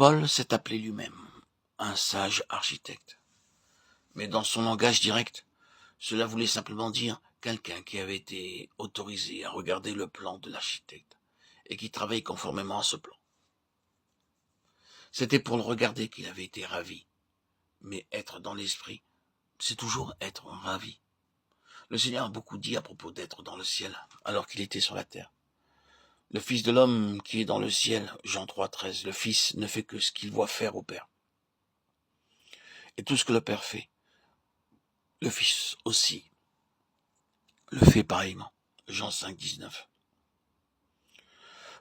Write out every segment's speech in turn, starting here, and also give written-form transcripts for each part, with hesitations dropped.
Paul s'est appelé lui-même un sage architecte. Mais dans son langage direct, cela voulait simplement dire quelqu'un qui avait été autorisé à regarder le plan de l'architecte et qui travaille conformément à ce plan. C'était pour le regarder qu'il avait été ravi. Mais être dans l'esprit, c'est toujours être ravi. Le Seigneur a beaucoup dit à propos d'être dans le ciel, alors qu'il était sur la terre. Le Fils de l'homme qui est dans le ciel, Jean 3,13, le Fils ne fait que ce qu'il voit faire au Père. Et tout ce que le Père fait, le Fils aussi le fait pareillement. Jean 5,19.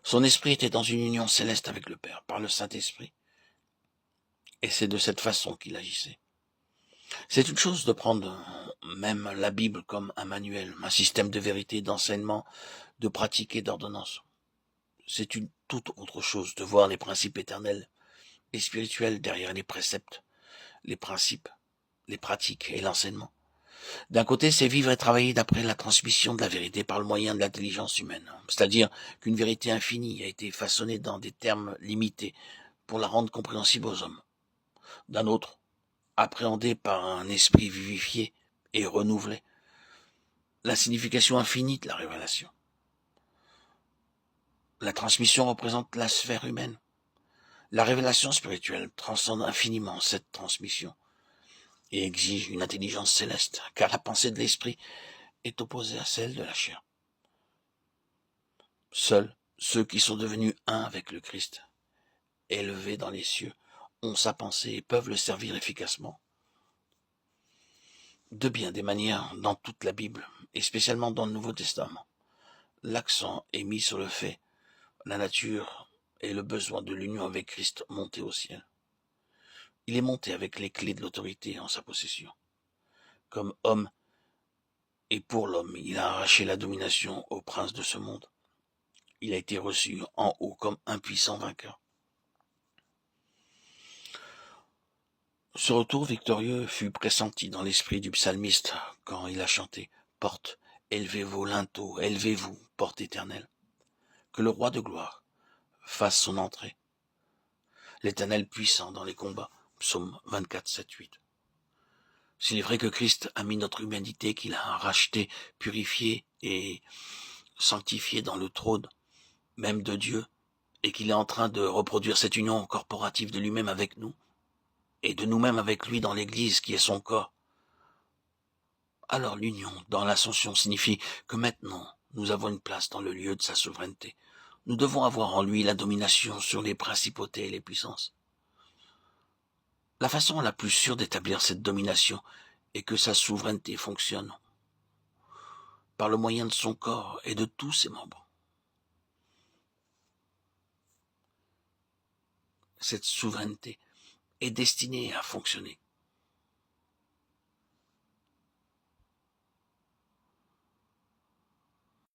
Son esprit était dans une union céleste avec le Père, par le Saint-Esprit. Et c'est de cette façon qu'il agissait. C'est une chose de prendre même la Bible comme un manuel, un système de vérité, d'enseignement, de pratique et d'ordonnance. C'est une toute autre chose de voir les principes éternels et spirituels derrière les préceptes, les principes, les pratiques et l'enseignement. D'un côté, c'est vivre et travailler d'après la transmission de la vérité par le moyen de l'intelligence humaine. C'est-à-dire qu'une vérité infinie a été façonnée dans des termes limités pour la rendre compréhensible aux hommes. D'un autre, appréhendée par un esprit vivifié et renouvelé, la signification infinie de la révélation. La transmission représente la sphère humaine. La révélation spirituelle transcende infiniment cette transmission et exige une intelligence céleste, car la pensée de l'esprit est opposée à celle de la chair. Seuls ceux qui sont devenus un avec le Christ, élevés dans les cieux, ont sa pensée et peuvent le servir efficacement. De bien des manières dans toute la Bible, et spécialement dans le Nouveau Testament, l'accent est mis sur le fait, la nature et le besoin de l'union avec Christ monté au ciel. Il est monté avec les clés de l'autorité en sa possession. Comme homme et pour l'homme, il a arraché la domination au prince de ce monde. Il a été reçu en haut comme un puissant vainqueur. Ce retour victorieux fut pressenti dans l'esprit du psalmiste quand il a chanté « Porte, élevez vos linteaux, élevez-vous, porte éternelle. Que le roi de gloire fasse son entrée. L'Éternel puissant dans les combats. » Psaume 24, 7, 8. S'il est vrai que Christ a mis notre humanité, qu'il a racheté, purifié et sanctifié dans le trône même de Dieu, et qu'il est en train de reproduire cette union corporative de lui-même avec nous, et de nous-mêmes avec lui dans l'Église qui est son corps, alors l'union dans l'ascension signifie que maintenant nous avons une place dans le lieu de sa souveraineté. Nous devons avoir en lui la domination sur les principautés et les puissances. La façon la plus sûre d'établir cette domination est que sa souveraineté fonctionne par le moyen de son corps et de tous ses membres. Cette souveraineté est destinée à fonctionner